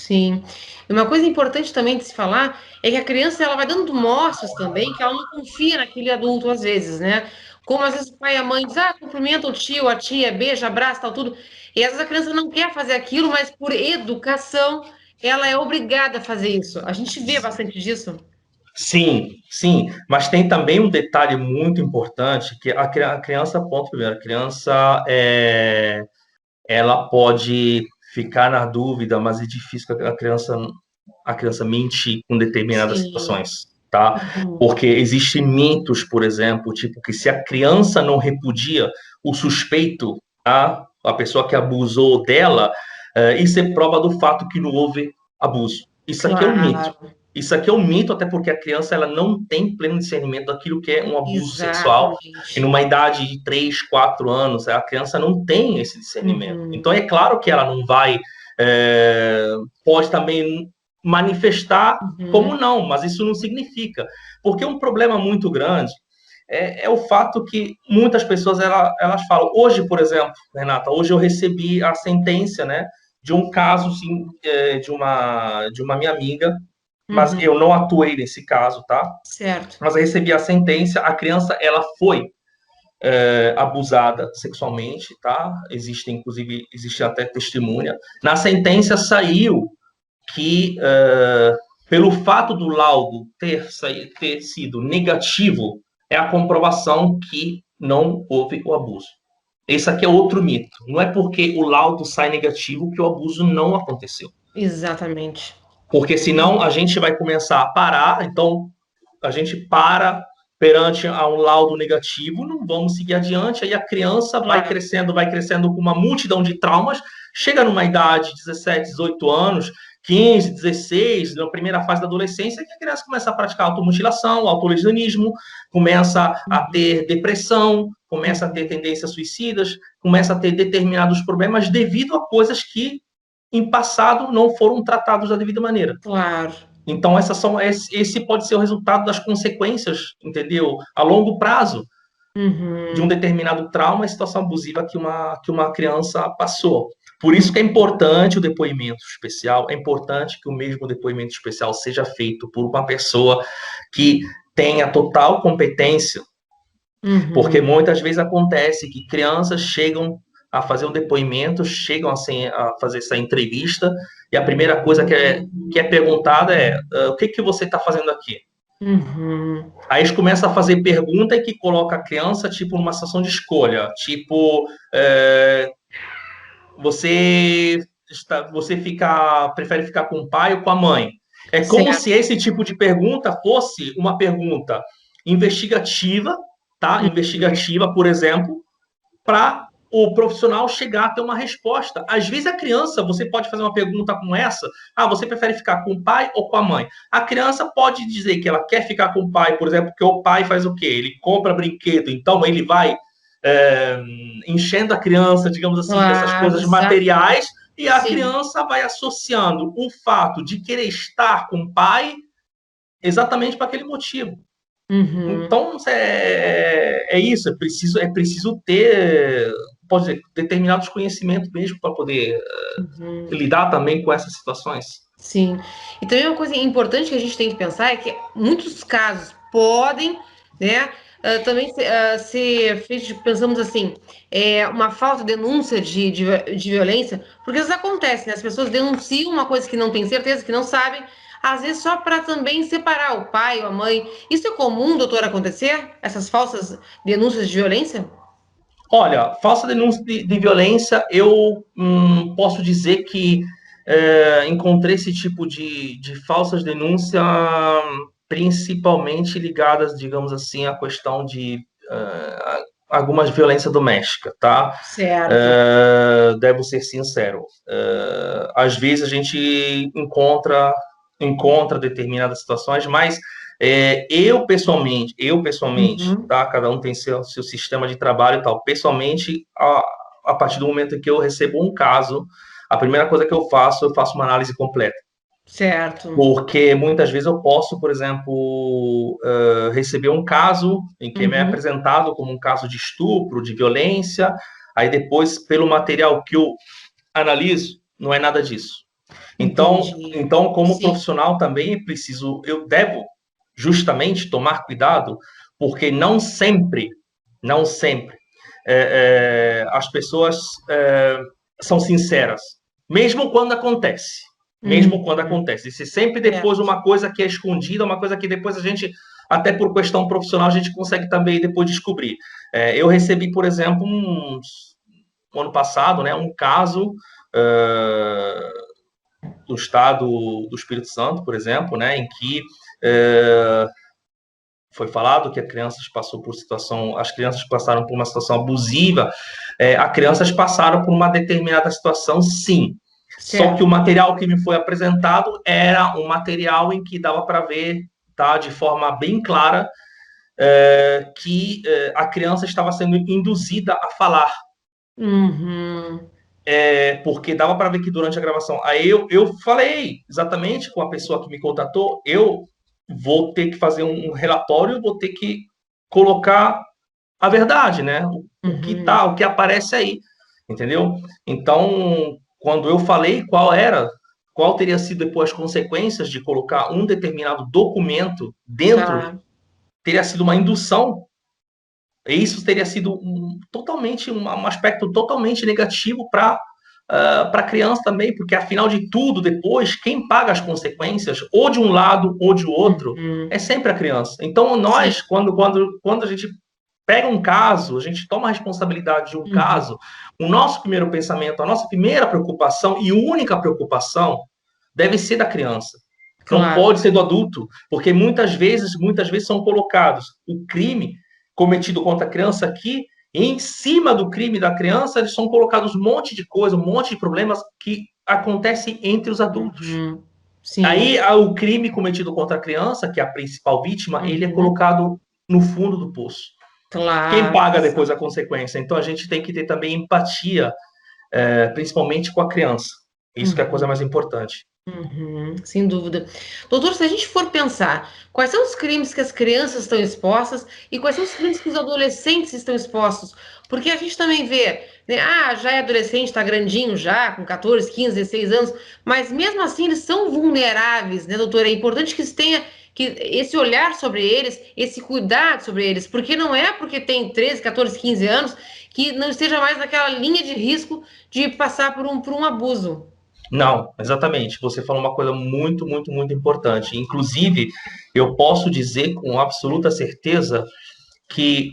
Sim. E uma coisa importante também de se falar é que a criança ela vai dando mostras também que ela não confia naquele adulto às vezes, né? Como às vezes o pai e a mãe dizem, cumprimenta o tio, a tia, beija, abraça, tal, tudo. E às vezes a criança não quer fazer aquilo, mas por educação ela é obrigada a fazer isso. A gente vê bastante disso. Sim, sim, mas tem também um detalhe muito importante que a criança, ponto primeiro, a criança ela pode ficar na dúvida, mas é difícil que a criança mentir com determinadas Sim. situações, tá? Uhum. Porque existem mitos, por exemplo, tipo que se a criança não repudia o suspeito, tá? A pessoa que abusou dela, isso é prova do fato que não houve abuso. Isso aqui é um mito. Claro, Isso aqui é um mito, até porque a criança ela não tem pleno discernimento daquilo que é um abuso sexual. E exatamente. numa idade de 3, 4 anos, a criança não tem esse discernimento. Uhum. Então, é claro que ela não vai. é, Pode também manifestar como Uhum. não, mas isso não significa. Porque um problema muito grande é o fato que muitas pessoas elas falam. Hoje, por exemplo, Renata, hoje eu recebi a sentença, né, de um caso sim, de uma minha amiga, mas Uhum. eu não atuei nesse caso, tá? Certo. Mas eu recebi a sentença, a criança ela foi abusada sexualmente, tá? Existe até testemunha. Na sentença saiu que, pelo fato do laudo ter sido negativo, é a comprovação que não houve o abuso. Esse aqui é outro mito. Não é porque o laudo sai negativo que o abuso não aconteceu. Exatamente. Porque senão a gente vai começar a parar, então a gente para perante a um laudo negativo, não vamos seguir adiante, aí a criança Claro. vai crescendo com uma multidão de traumas, chega numa idade de 17, 18 anos, 15, 16, na primeira fase da adolescência, que a criança começa a praticar automutilação, autolesionismo, começa a Uhum. ter depressão, começa a ter Uhum. tendências suicidas, começa a ter determinados problemas devido a coisas que em passado não foram tratados da devida maneira. Claro. Então, esse pode ser o resultado das consequências, entendeu? A longo prazo de um Uhum. determinado trauma e situação abusiva que uma criança passou. Por isso que é Uhum. importante o depoimento especial, é importante que o mesmo depoimento especial seja feito por uma pessoa que tenha total competência, porque Uhum. muitas vezes acontece que crianças chegam a fazer um depoimento, chegam assim, a fazer essa entrevista, e a primeira coisa que é perguntada é: o que você está fazendo aqui? Uhum. Aí eles começam a fazer pergunta e que coloca a criança tipo numa situação de escolha, tipo prefere ficar com o pai ou com a mãe? É como se Certo. esse tipo de pergunta fosse uma pergunta investigativa, tá? Uhum. Investigativa, por exemplo, para o profissional chegar a ter uma resposta. Às vezes a criança, você pode fazer uma pergunta como essa: você prefere ficar com o pai ou com a mãe? A criança pode dizer que ela quer ficar com o pai, por exemplo, porque o pai faz o quê? Ele compra brinquedo, então ele vai é, enchendo a criança, digamos assim, dessas Claro, coisas exatamente. materiais, e a Sim. criança vai associando o fato de querer estar com o pai exatamente para aquele motivo. Uhum. Então, é isso, é preciso ter, pode dizer, determinados conhecimentos mesmo para poder Uhum. lidar também com essas situações. Sim. E também uma coisa importante que a gente tem que pensar é que muitos casos podem, né, também ser feitos, pensamos assim, uma falta de denúncia de violência, porque às vezes acontece, né? As pessoas denunciam uma coisa que não tem certeza, que não sabem, às vezes só para também separar o pai ou a mãe. Isso é comum, doutor, acontecer? Essas falsas denúncias de violência? Olha, falsa denúncia de violência, eu posso dizer que encontrei esse tipo de falsas denúncias principalmente ligadas, digamos assim, à questão de algumas violências domésticas, tá? Certo. Devo ser sincero. Às vezes a gente encontra determinadas situações, mas eu pessoalmente, Uhum. tá? Cada um tem seu sistema de trabalho e tal. Pessoalmente, a partir do momento que eu recebo um caso, a primeira coisa que eu faço uma análise completa. Certo. Porque muitas vezes eu posso, por exemplo, receber um caso em que me é Uhum. apresentado como um caso de estupro, de violência, aí depois, pelo material que eu analiso, não é nada disso. Entendi. Então, como Sim. profissional também eu devo justamente tomar cuidado, porque não sempre as pessoas são sinceras, mesmo quando acontece. Mesmo quando Uhum. acontece. E se sempre depois Certo. uma coisa que é escondida, uma coisa que depois a gente, até por questão profissional, a gente consegue também depois descobrir. Eu recebi, por exemplo, um ano passado, né, um caso do estado do Espírito Santo, por exemplo, né, em que foi falado que as crianças passaram por uma situação abusiva, as crianças passaram por uma determinada situação, sim. Só que o Certo. material que me foi apresentado era um material em que dava para ver, tá, de forma bem clara, que a criança estava sendo induzida a falar. Uhum. Porque dava para ver que durante a gravação. Aí eu falei exatamente com a pessoa que me contatou, eu vou ter que fazer um relatório, vou ter que colocar a verdade, né? Uhum. O que aparece aí, entendeu? Então, quando eu falei qual teria sido depois as consequências de colocar um determinado documento dentro, Tá. teria sido uma indução. E isso teria sido um aspecto totalmente negativo para a criança também, porque afinal de tudo, depois, quem paga as consequências, ou de um lado ou de outro, Uhum. é sempre a criança. Então, Sim. nós, quando a gente pega um caso, a gente toma a responsabilidade de um Uhum. caso, o nosso primeiro pensamento, a nossa primeira preocupação e única preocupação deve ser da criança. Não Claro. pode ser do adulto, porque muitas vezes são colocados o crime cometido contra a criança aqui, e em cima do crime da criança, eles são colocados um monte de coisa, um monte de problemas que acontecem entre os adultos. Uhum. Sim. Aí o crime cometido contra a criança, que é a principal vítima, ele é Uhum. colocado no fundo do poço. Quem Claro. paga depois a Exato. consequência? Então a gente tem que ter também empatia, principalmente com a criança. Isso que é a coisa Uhum. mais importante. Uhum, sem dúvida. Doutor, se a gente for pensar, quais são os crimes que as crianças estão expostas e quais são os crimes que os adolescentes estão expostos? Porque a gente também vê, né? Ah, já é adolescente, está grandinho já, com 14, 15, 16 anos, mas mesmo assim eles são vulneráveis, né, doutor? É importante que se tenha que esse olhar sobre eles, esse cuidado sobre eles, porque não é porque tem 13, 14, 15 anos que não esteja mais naquela linha de risco de passar por um abuso. Não, exatamente. Você falou uma coisa muito, muito, muito importante. Inclusive, eu posso dizer com absoluta certeza que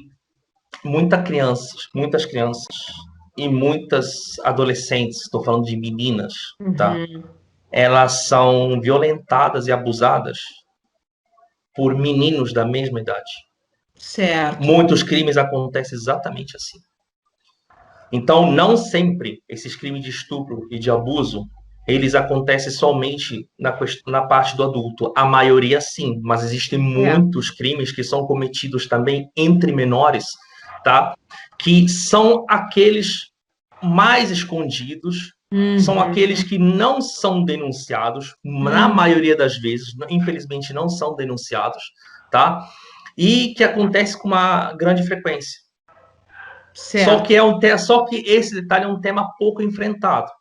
muitas crianças e muitas adolescentes, estou falando de meninas, tá? Uhum, Elas são violentadas e abusadas por meninos da mesma idade. certo. Muitos crimes acontecem exatamente assim. Então, não sempre esses crimes de estupro e de abuso eles acontecem somente na parte do adulto. A maioria sim, mas existem É. muitos crimes que são cometidos também entre menores, tá? Que são aqueles mais escondidos, são aqueles Uhum, que não são denunciados, na uhum, maioria das vezes, infelizmente não são denunciados, tá? E que acontece com uma grande frequência. certo. Só que esse detalhe é um tema pouco enfrentado.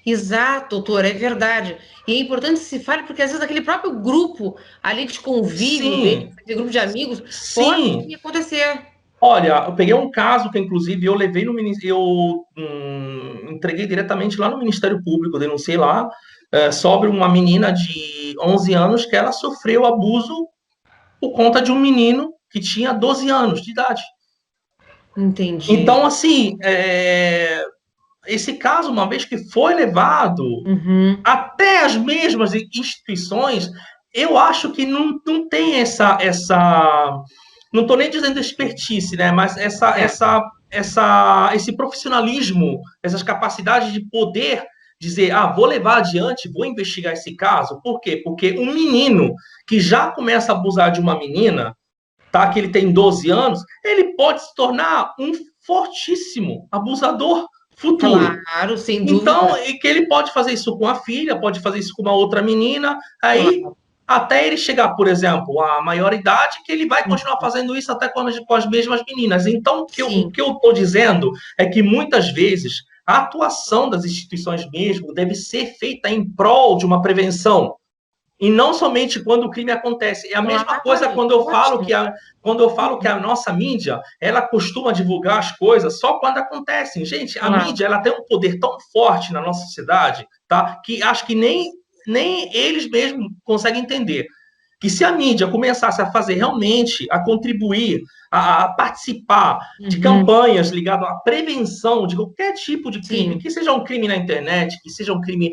Exato, doutor, é verdade. E é importante que se fale, porque às vezes aquele próprio grupo ali de convívio dele, Sim, aquele grupo de amigos, pode sim. acontecer. Olha, eu peguei um caso que, inclusive, eu levei no eu entreguei diretamente lá no Ministério Público, denunciei lá, sobre uma menina de 11 anos que ela sofreu abuso por conta de um menino que tinha 12 anos de idade. Entendi. Então, assim, esse caso, uma vez que foi levado Uhum, até as mesmas instituições, eu acho que não tem não estou nem dizendo expertise, né, mas é, esse profissionalismo, essas capacidades de poder dizer, vou levar adiante, vou investigar esse caso. Por quê? Porque um menino que já começa a abusar de uma menina, tá, que ele tem 12 anos, ele pode se tornar um fortíssimo abusador futuro. claro, sem Então, dúvida. e que ele pode fazer isso com a filha, pode fazer isso com uma outra menina, aí Claro. até ele chegar, por exemplo, à maioridade, que ele vai continuar Uhum, fazendo isso até com as mesmas meninas. Então, o sim. que eu estou dizendo é que muitas vezes a atuação das instituições mesmo deve ser feita em prol de uma prevenção. E não somente quando o crime acontece. É a mesma coisa quando eu falo que a nossa mídia, ela costuma divulgar as coisas só quando acontecem. Gente, a mídia, ela tem um poder tão forte na nossa sociedade, tá? Que acho que nem eles mesmos conseguem entender. Que se a mídia começasse a fazer realmente, a contribuir, a participar de campanhas ligadas à prevenção de qualquer tipo de crime, que seja um crime na internet, que seja um crime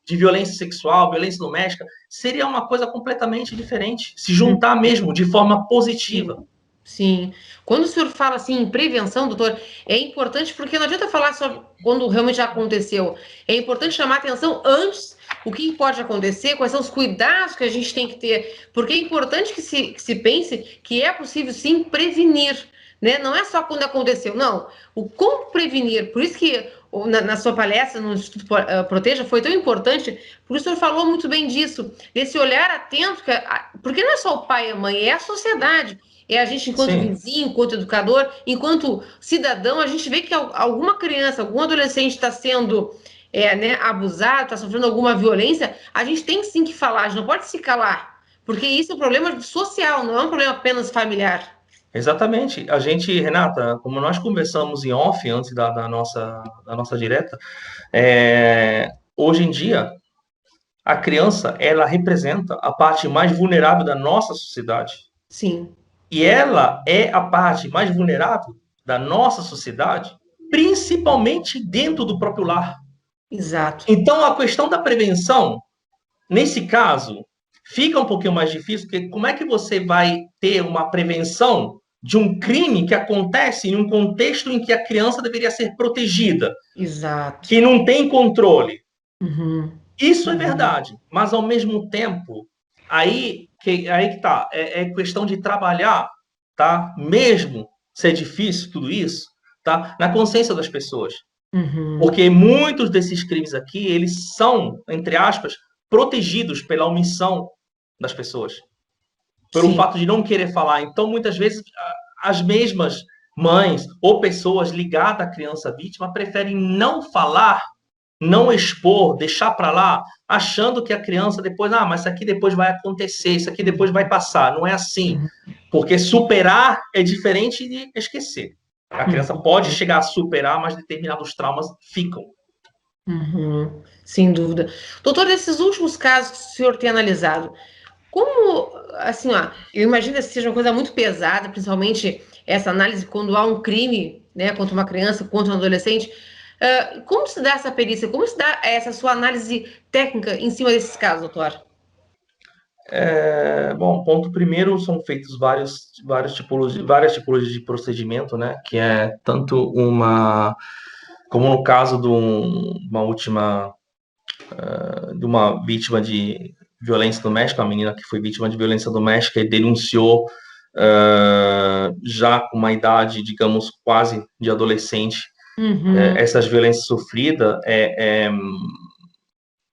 de violência sexual, violência doméstica, seria uma coisa completamente diferente. Se juntar mesmo de forma positiva. Sim. Quando o senhor fala assim em prevenção, doutor, é importante porque não adianta falar só quando realmente já aconteceu. É importante chamar atenção antes o que pode acontecer, quais são os cuidados que a gente tem que ter, porque é importante que se pense que é possível sim prevenir, né? Não é só quando aconteceu, não. O como prevenir, por isso que na sua palestra no Instituto Proteja foi tão importante, porque o senhor falou muito bem disso, desse olhar atento, porque não é só o pai e a mãe, é a sociedade. É a gente, enquanto vizinho, enquanto educador, enquanto cidadão, a gente vê que alguma criança, algum adolescente está sendo né, abusado, está sofrendo alguma violência, a gente tem sim que falar, a gente não pode se calar, porque isso é um problema social, não é um problema apenas familiar. Exatamente. A gente, Renata, como nós conversamos em off antes da nossa direta, hoje em dia, a criança, ela representa a parte mais vulnerável da nossa sociedade. Sim. E ela é a parte mais vulnerável da nossa sociedade, principalmente dentro do próprio lar. Exato. Então, a questão da prevenção, nesse caso, fica um pouquinho mais difícil, porque como é que você vai ter uma prevenção de um crime que acontece em um contexto em que a criança deveria ser protegida? Exato. Que não tem controle. Isso é Uhum. verdade, mas ao mesmo tempo, aí que tá, é questão de trabalhar, tá? Mesmo ser difícil tudo isso, tá? Na consciência das pessoas. Porque muitos desses crimes aqui, eles são, entre aspas, protegidos pela omissão das pessoas. Pelo Sim. fato de não querer falar. Então, muitas vezes, as mesmas mães ou pessoas ligadas à criança vítima preferem não falar, não expor, deixar para lá, achando que a criança depois, mas isso aqui depois vai acontecer, isso aqui depois vai passar. Não é assim. Porque superar é diferente de esquecer. A criança pode chegar a superar, mas determinados traumas ficam. Sem dúvida. Doutor, desses últimos casos que o senhor tem analisado, como, assim, eu imagino que seja uma coisa muito pesada, principalmente essa análise quando há um crime, né, contra uma criança, contra um adolescente. Como se dá essa perícia? Como se dá essa sua análise técnica em cima desses casos, doutor? Bom, ponto primeiro, são feitos várias tipologias de procedimento, né? Que é tanto como no caso de uma vítima de violência doméstica, uma menina que foi vítima de violência doméstica e denunciou já com uma idade, digamos, quase de adolescente, essas violências sofridas,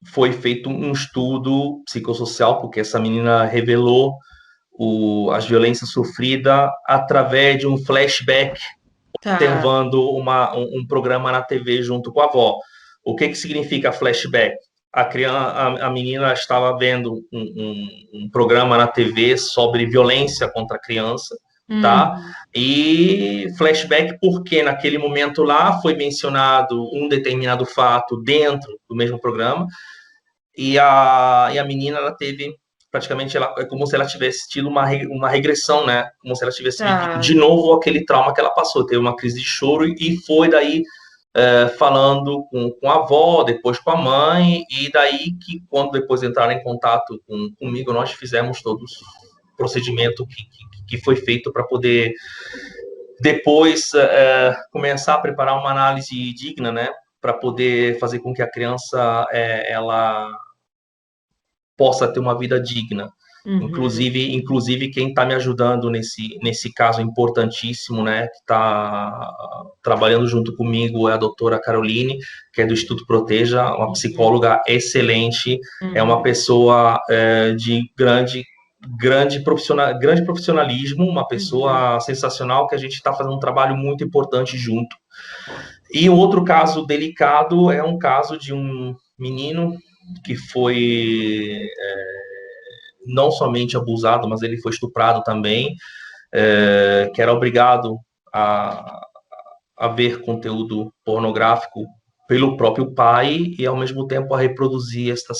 foi feito um estudo psicossocial, porque essa menina revelou as violências sofridas através de um flashback, observando um programa na TV junto com a avó. O que significa flashback? A menina estava vendo um programa na TV sobre violência contra a criança, tá? E flashback porque naquele momento lá foi mencionado um determinado fato dentro do mesmo programa e a menina, ela teve praticamente, é como se ela tivesse tido uma regressão, né? Como se ela tivesse vivido de novo aquele trauma que ela passou. Teve uma crise de choro e foi daí falando com a avó, depois com a mãe, e daí que quando depois entraram em contato comigo, nós fizemos todo o procedimento que foi feito para poder depois começar a preparar uma análise digna, né? Para poder fazer com que a criança ela possa ter uma vida digna. Inclusive quem está me ajudando nesse caso importantíssimo, né, que está trabalhando junto comigo é a doutora Caroline, que é do Instituto Proteja, uma psicóloga excelente, é uma pessoa de grande profissionalismo, uma pessoa sensacional, que a gente está fazendo um trabalho muito importante junto. E o outro caso delicado é um caso de um menino que foi não somente abusado, mas ele foi estuprado também, que era obrigado a, a ver conteúdo pornográfico pelo próprio pai e, ao mesmo tempo, a reproduzir essa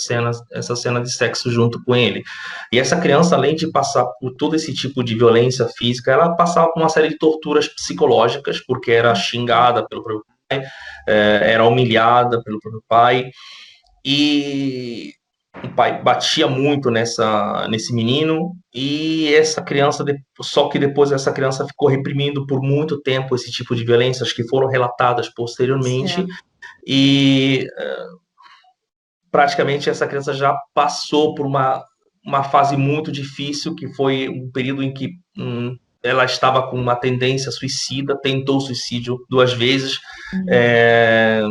cena de sexo junto com ele. E essa criança, além de passar por todo esse tipo de violência física, ela passava por uma série de torturas psicológicas, porque era xingada pelo próprio pai, era humilhada pelo próprio pai, e o pai batia muito nesse menino, e essa criança, só que depois essa criança ficou reprimindo por muito tempo esse tipo de violências que foram relatadas posteriormente, Certo. e praticamente essa criança já passou por uma fase muito difícil, que foi um período em que ela estava com uma tendência suicida, tentou suicídio 2 vezes, é,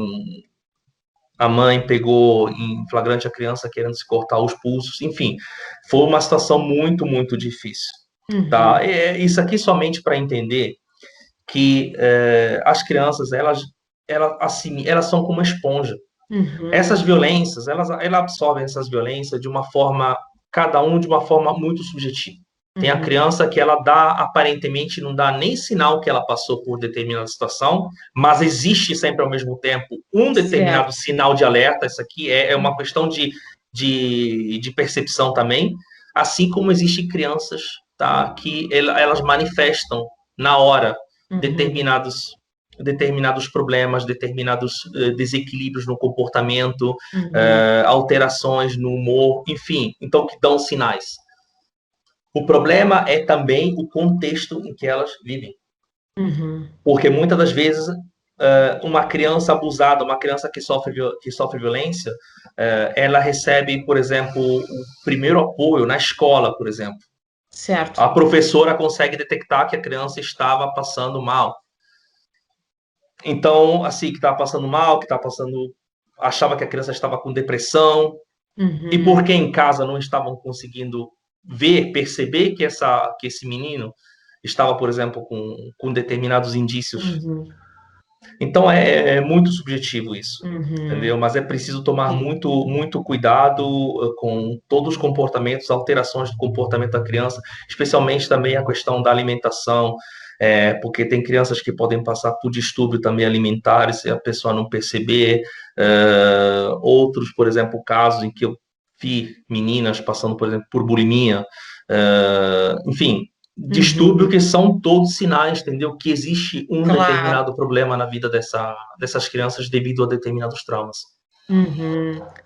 a mãe pegou em flagrante a criança querendo se cortar os pulsos, enfim, foi uma situação muito, muito difícil. Tá? Isso aqui somente para entender que as crianças, elas são como uma esponja. Essas violências, elas absorvem essas violências de uma forma, cada um de uma forma muito subjetiva. Tem a criança que ela dá, aparentemente, não dá nem sinal que ela passou por determinada situação, mas existe sempre ao mesmo tempo um determinado Certo. sinal de alerta. Isso aqui é uma questão de percepção também, assim como existem crianças, tá, que elas manifestam na hora determinados problemas, determinados desequilíbrios no comportamento, alterações no humor, enfim, então que dão sinais. O problema é também o contexto em que elas vivem. Porque muitas das vezes uma criança abusada, uma criança que sofre violência, ela recebe, por exemplo, o primeiro apoio na escola, por exemplo. Certo. A professora consegue detectar que a criança estava passando mal. Então, assim, que estava passando mal, achava que a criança estava com depressão, e porque em casa não estavam conseguindo perceber que esse menino estava, por exemplo, com determinados indícios. Então é muito subjetivo isso, entendeu? Mas é preciso tomar Sim. muito, muito cuidado com todos os comportamentos, alterações do comportamento da criança, especialmente também a questão da alimentação, porque tem crianças que podem passar por distúrbio também alimentar, se a pessoa não perceber. Outros, por exemplo, casos em que eu vi meninas passando, por exemplo, por bulimia, enfim, distúrbio que são todos sinais, entendeu? Que existe um Claro. determinado problema na vida dessas crianças devido a determinados traumas.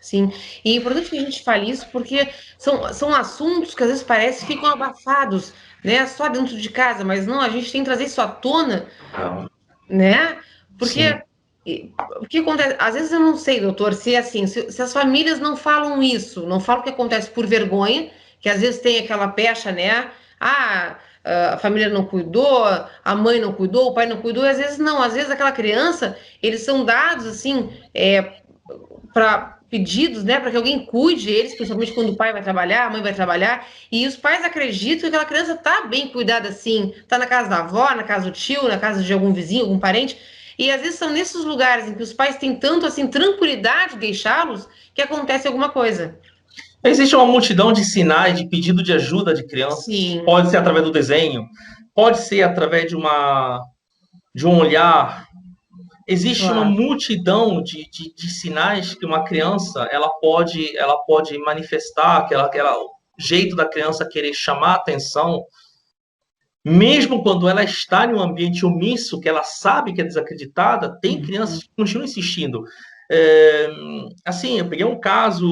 Sim. E é importante que a gente fale isso porque são assuntos que às vezes parece que ficam abafados, né? Só dentro de casa, mas não, a gente tem que trazer isso à tona, né? Porque Sim. o que acontece? Às vezes eu não sei, doutor, se é assim, se as famílias não falam isso, não falam o que acontece por vergonha, que às vezes tem aquela pecha, né? A família não cuidou, a mãe não cuidou, o pai não cuidou, e às vezes não, às vezes aquela criança, eles são dados assim, para pedidos, né, para que alguém cuide eles, principalmente quando o pai vai trabalhar, a mãe vai trabalhar, e os pais acreditam que aquela criança tá bem cuidada assim, tá na casa da avó, na casa do tio, na casa de algum vizinho, algum parente, e às vezes são nesses lugares em que os pais têm tanto assim tranquilidade de deixá-los que acontece alguma coisa. Existe uma multidão de sinais de pedido de ajuda de crianças. Sim, Pode ser através do desenho, pode ser através de um olhar. Existe uma claro. multidão de sinais que uma criança ela pode manifestar, aquela jeito da criança querer chamar a atenção, mesmo quando ela está em um ambiente omisso, que ela sabe que é desacreditada, tem crianças que continuam insistindo. Assim, eu peguei um caso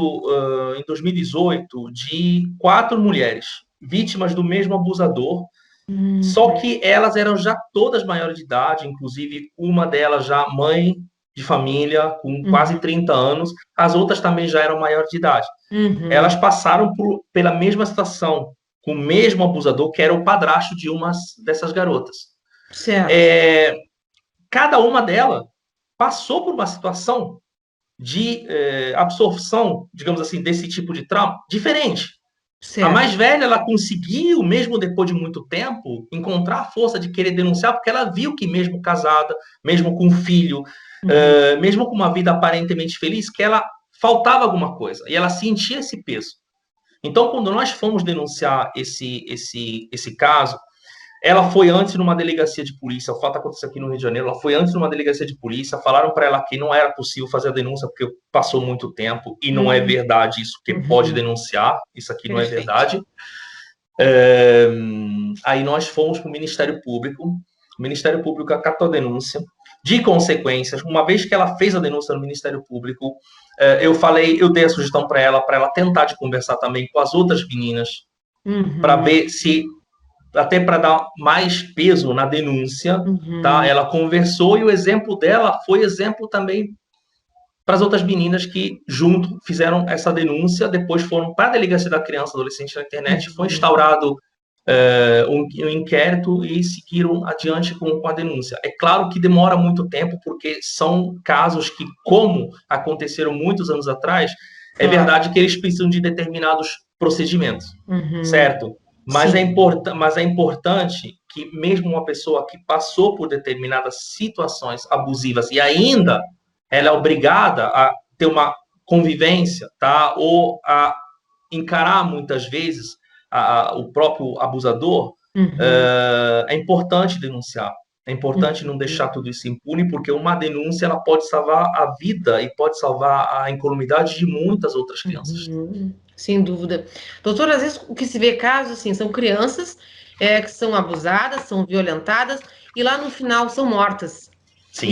em 2018 de 4 mulheres vítimas do mesmo abusador, só que elas eram já todas maiores de idade, inclusive uma delas já mãe de família, com quase 30 anos, as outras também já eram maiores de idade. Elas passaram pela mesma situação, com o mesmo abusador, que era o padrasto de uma dessas garotas. Certo. Cada uma delas passou por uma situação de absorção, digamos assim, desse tipo de trauma diferente. A Certo. mais velha, ela conseguiu, mesmo depois de muito tempo, encontrar a força de querer denunciar, porque ela viu que mesmo casada, mesmo com um filho, Uhum. mesmo com uma vida aparentemente feliz, que ela faltava alguma coisa, e ela sentia esse peso. Então, quando nós fomos denunciar esse caso, ela foi antes numa delegacia de polícia, o fato aconteceu aqui no Rio de Janeiro, ela foi antes numa delegacia de polícia, falaram para ela que não era possível fazer a denúncia porque passou muito tempo, e não é Uhum. verdade isso, que pode Uhum. denunciar, isso aqui não é Perfeito. verdade. Aí nós fomos para o Ministério Público acatou a denúncia, de consequências, uma vez que ela fez a denúncia no Ministério Público, eu dei a sugestão para ela tentar de conversar também com as outras meninas, para Uhum. ver se até para dar mais peso na denúncia, tá? Uhum. Ela conversou e o exemplo dela foi exemplo também para as outras meninas que junto fizeram essa denúncia, depois foram para a delegacia da criança e adolescente na internet, foi Uhum. instaurado um inquérito e seguiram adiante com a denúncia. É claro que demora muito tempo, porque são casos que, como aconteceram muitos anos atrás, é Claro. verdade que eles precisam de determinados procedimentos, Uhum. certo? Sim. Mas é importante que mesmo uma pessoa que passou por determinadas situações abusivas e ainda ela é obrigada a ter uma convivência, tá? Ou a encarar muitas vezes o próprio abusador, Uhum. é importante denunciar. É importante não Uhum. deixar tudo isso impune, porque uma denúncia ela pode salvar a vida e pode salvar a incolumidade de muitas outras crianças. Uhum. Sem dúvida. Doutor, às vezes o que se vê casos assim, são crianças que são abusadas, são violentadas e lá no final são mortas. Sim,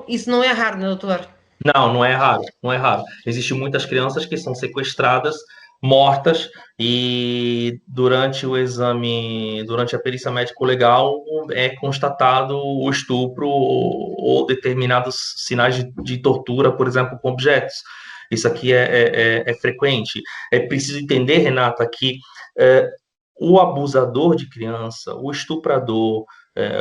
Isso não é raro, né, doutor? não, não é raro, não é raro. Existem muitas crianças que são sequestradas, mortas, e durante o exame, durante a perícia médico-legal, é constatado o estupro ou determinados sinais de tortura, por exemplo, com objetos. Isso aqui é frequente. É preciso entender, Renata, que é, o abusador de criança, o estuprador,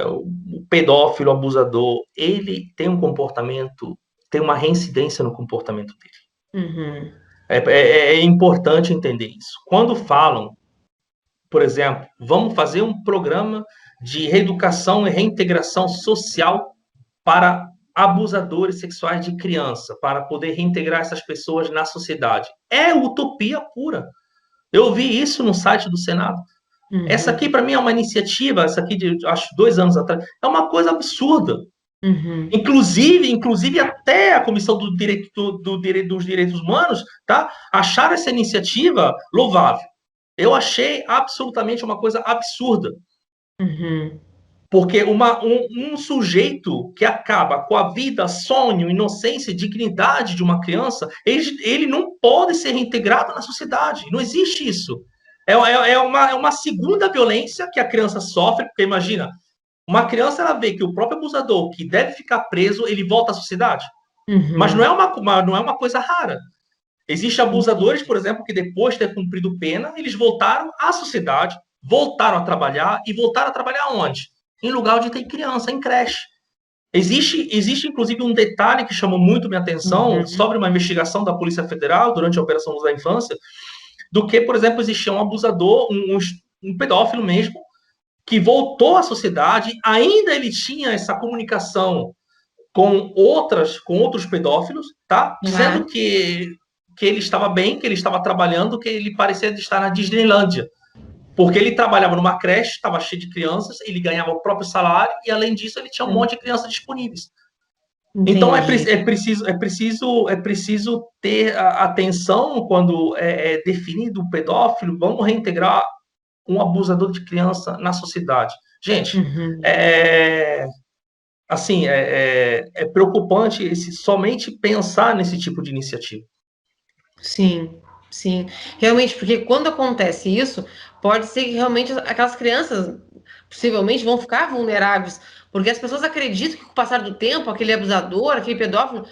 o pedófilo abusador, ele tem um comportamento, tem uma reincidência no comportamento dele. Uhum. É importante entender isso. Quando falam, por exemplo, vamos fazer um programa de reeducação e reintegração social para abusadores sexuais de criança, para poder reintegrar essas pessoas na sociedade. É utopia pura. Eu vi isso no site do Senado. Essa aqui, Uhum. para mim, é uma iniciativa, essa aqui de, acho, 2 anos atrás, é uma coisa absurda. Uhum. Inclusive até a Comissão dos Direitos Humanos, tá? Acharam essa iniciativa louvável. Eu achei absolutamente uma coisa absurda, Uhum. porque um sujeito que acaba com a vida, sonho, inocência e dignidade de uma criança, ele não pode ser reintegrado na sociedade. Não existe isso. É uma segunda violência que a criança sofre, porque imagina, uma criança ela vê que o próprio abusador, que deve ficar preso, ele volta à sociedade. Mas não Uhum. é não é uma coisa rara. Existem abusadores, por exemplo, que depois de ter cumprido pena, eles voltaram à sociedade, voltaram a trabalhar e voltaram a trabalhar onde? Em lugar onde tem criança, em creche. Existe inclusive um detalhe que chamou muito minha atenção Uhum. sobre uma investigação da Polícia Federal durante a Operação Luz da Infância, do que, por exemplo, existia um abusador, um pedófilo mesmo, que voltou à sociedade, ainda ele tinha essa comunicação com outros pedófilos, tá? Dizendo Ah. que ele estava bem, que ele estava trabalhando, que ele parecia estar na Disneylândia. Porque ele trabalhava numa creche, estava cheio de crianças, ele ganhava o próprio salário e, além disso, ele tinha um monte de crianças disponíveis. Então, Entendi. é preciso ter atenção quando é definido o pedófilo. Vamos reintegrar um abusador de criança na sociedade. Gente, Uhum. é, assim, é preocupante somente pensar nesse tipo de iniciativa. Sim, sim. Realmente, porque quando acontece isso, pode ser que realmente aquelas crianças possivelmente vão ficar vulneráveis, porque as pessoas acreditam que com o passar do tempo, aquele abusador, aquele pedófilo,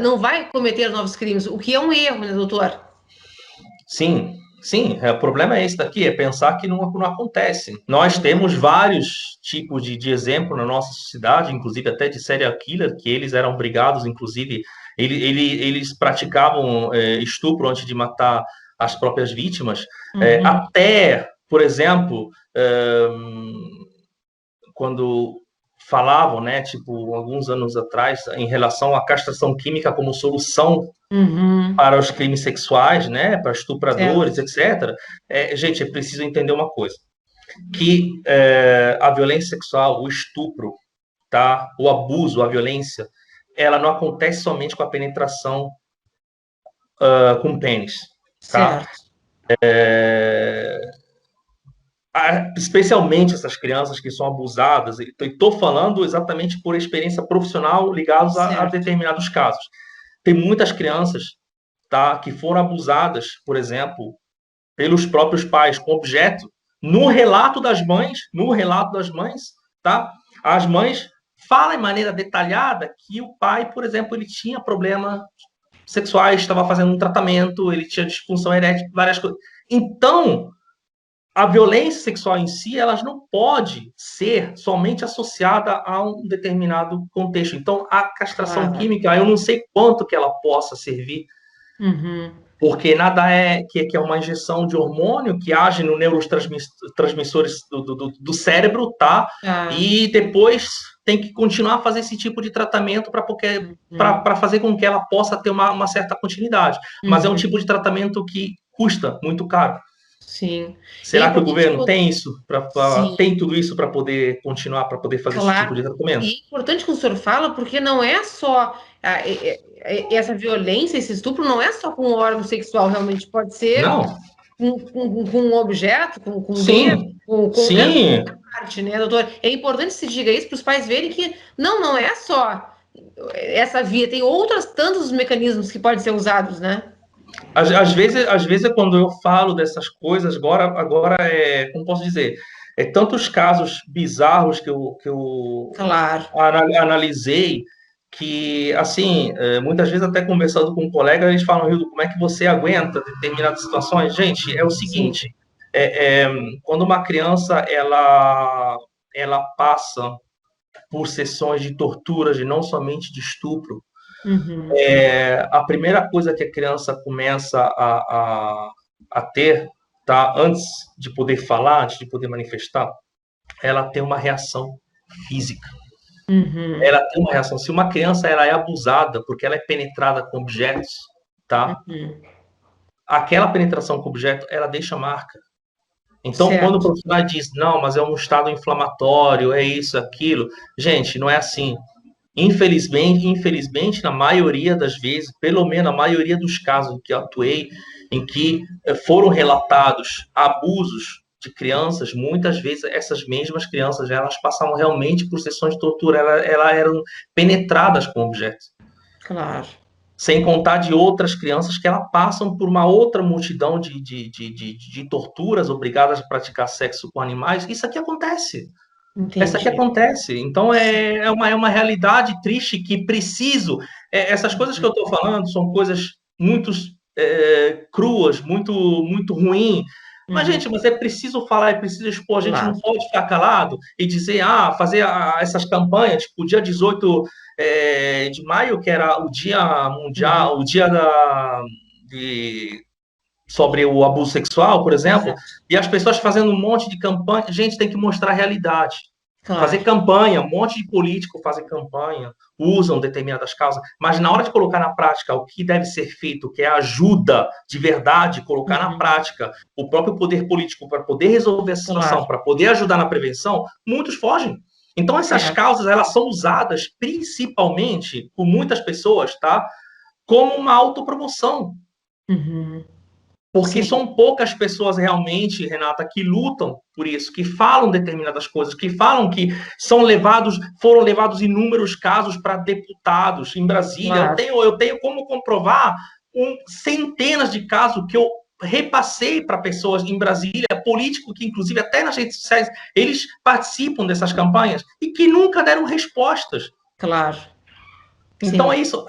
não vai cometer novos crimes, o que é um erro, né, doutor? Sim, sim, o problema é esse daqui, é pensar que não acontece. Nós temos Uhum. vários tipos de exemplo na nossa sociedade, inclusive até de serial killer, que eles eram obrigados, inclusive, eles praticavam estupro antes de matar as próprias vítimas, Uhum. até, por exemplo, quando falavam, né, tipo, alguns anos atrás, em relação à castração química como solução Uhum. para os crimes sexuais, né, para estupradores, Certo. etc. Gente, é preciso entender uma coisa, que a violência sexual, o estupro, tá, o abuso, a violência, ela não acontece somente com a penetração com pênis, tá? Certo. Especialmente essas crianças que são abusadas, e estou falando exatamente por experiência profissional ligados a Certo. determinados casos. Tem muitas crianças, tá, que foram abusadas, por exemplo, pelos próprios pais com objeto. No relato das mães, tá? As mães falam de maneira detalhada que o pai, por exemplo, ele tinha problemas sexuais, estava fazendo um tratamento, ele tinha disfunção erétil, várias coisas. Então, a violência sexual em si, ela não pode ser somente associada a um determinado contexto. Então, a castração Claro. química, eu não sei quanto que ela possa servir, Uhum. porque nada que é uma injeção de hormônio que age no neurotransmissores do cérebro, tá? Tá. E depois tem que continuar a fazer esse tipo de tratamento Uhum. para fazer com que ela possa ter uma certa continuidade. Mas é um Uhum. tipo de tratamento que custa muito caro. Sim. E é Será que o importante, governo tem isso, sim, tem tudo isso para poder continuar, para poder fazer esse tipo claro. de E tratamento? é importante que o senhor fala, porque não é só essa violência, esse estupro, não é só com o órgão sexual, realmente pode ser Não? com um objeto, com um dedo, Sim, com qualquer sim. parte, né, doutor? É importante se diga isso para os pais verem que não é só essa via, tem outros tantos mecanismos que podem ser usados, né? Às vezes, quando eu falo dessas coisas, agora como posso dizer, tantos casos bizarros que eu Claro. analisei, que, assim, muitas vezes até conversando com um colega, eles falam, Hildo, como é que você aguenta determinadas situações? Gente, é o Sim. seguinte, é, é, quando uma criança, ela passa por sessões de torturas, e não somente de estupro, Uhum. a primeira coisa que a criança começa a ter, tá? Antes de poder falar, antes de poder manifestar, ela tem uma reação física. Uhum. Ela tem uma reação. Se uma criança ela é abusada porque ela é penetrada com objetos, tá? Uhum. Aquela penetração com objeto, ela deixa marca. Então, quando o Certo. profissional diz, não, mas é um estado inflamatório, é isso, aquilo, gente, não é assim. Infelizmente, na maioria das vezes, pelo menos na maioria dos casos em que eu atuei, em que foram relatados abusos de crianças, muitas vezes essas mesmas crianças elas passavam realmente por sessões de tortura, elas eram penetradas com objetos. Claro. Sem contar de outras crianças que elas passam por uma outra multidão de torturas, obrigadas a praticar sexo com animais. Isso aqui acontece. Essa aqui Entendi. acontece. Então é uma realidade triste que preciso. Essas coisas que eu estou falando são coisas muito cruas, muito muito ruim. Mas, Uhum. gente, mas é preciso falar, é preciso expor. A gente Claro. não pode ficar calado e dizer, fazer essas campanhas, tipo, o dia 18 de maio, que era o dia Uhum. mundial, o dia de, sobre o abuso sexual, por exemplo, Exato. e as pessoas fazendo um monte de campanha. Gente, tem que mostrar a realidade. Fazer Claro. campanha, um monte de político fazem campanha, usam determinadas causas, mas na hora de colocar na prática o que deve ser feito, que é ajuda de verdade, colocar na Uhum. prática o próprio poder político para poder resolver essa situação, Claro. para poder ajudar na prevenção, muitos fogem. Então essas Certo. causas elas são usadas principalmente por muitas pessoas, tá? Como uma autopromoção. Uhum. Porque Sim. são poucas pessoas realmente, Renata, que lutam por isso, que falam determinadas coisas, que falam que foram levados inúmeros casos para deputados em Brasília. Eu Claro. tenho, eu tenho como comprovar centenas de casos que eu repassei para pessoas em Brasília, políticos que, inclusive, até nas redes sociais, eles participam dessas campanhas e que nunca deram respostas. Claro. Então Sim. é isso.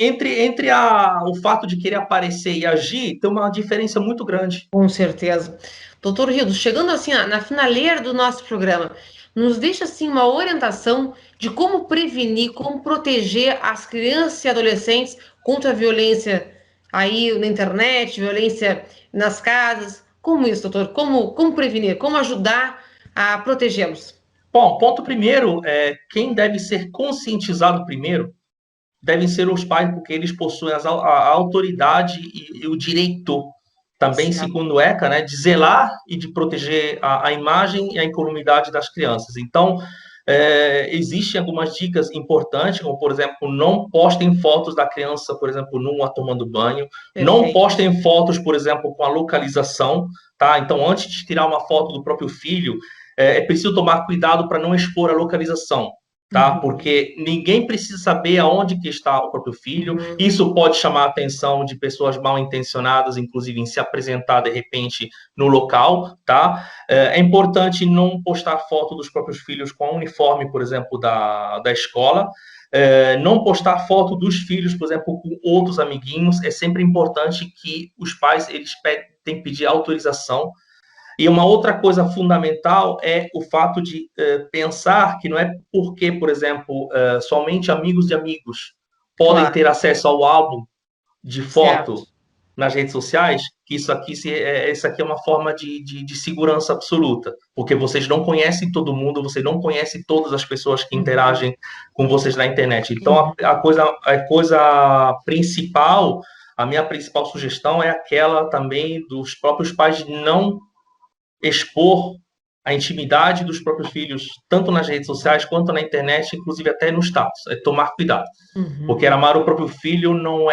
Entre o fato de querer aparecer e agir, tem uma diferença muito grande. Com certeza. Doutor Rildo, chegando assim na finaleira do nosso programa, nos deixa assim uma orientação de como prevenir, como proteger as crianças e adolescentes contra a violência aí na internet, violência nas casas. Como isso, doutor? Como prevenir? Como ajudar a protegê-los? Bom, ponto primeiro, quem deve ser conscientizado primeiro devem ser os pais, porque eles possuem a autoridade e o direito, também Certo. segundo o ECA, né, de zelar e de proteger a imagem e a incolumidade das crianças. Então, existem algumas dicas importantes, como, por exemplo, não postem fotos da criança, por exemplo, nua tomando banho, não Perfeito. postem fotos, por exemplo, com a localização, tá? Então, antes de tirar uma foto do próprio filho, é preciso tomar cuidado para não expor a localização, tá? Uhum, Porque ninguém precisa saber aonde que está o próprio filho. uhum, Isso pode chamar a atenção de pessoas mal intencionadas, inclusive em se apresentar de repente no local, tá? É importante não postar foto dos próprios filhos com a uniforme, por exemplo, da escola. Não postar foto dos filhos, por exemplo, com outros amiguinhos. É sempre importante que os pais eles têm que pedir autorização. E uma outra coisa fundamental é o fato de pensar que não é porque, por exemplo, somente amigos de amigos podem claro, ter acesso ao álbum de certo. foto nas redes sociais, que isso aqui é uma forma de segurança absoluta, porque vocês não conhecem todo mundo, você não conhece todas as pessoas que Uhum, interagem com vocês na internet. Então, uhum, a coisa principal, a minha principal sugestão é aquela também dos próprios pais de não expor a intimidade dos próprios filhos, tanto nas redes sociais quanto na internet, inclusive até no status. É tomar cuidado. Porque uhum, amar o próprio filho não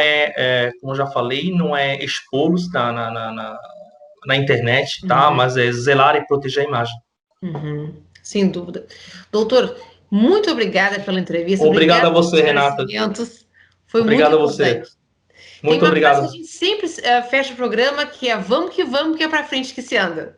como eu já falei, não é expô-los na internet, tá? uhum, Mas é zelar e proteger a imagem. uhum. Sem dúvida. Doutor, muito obrigada pela entrevista, Obrigado a obrigada pelos você, Renata. esclarecimentos. Foi muito Obrigado a você. importante. Tem Muito uma frase que a obrigado. gente sempre fecha o programa que é vamos, que é para frente que se anda.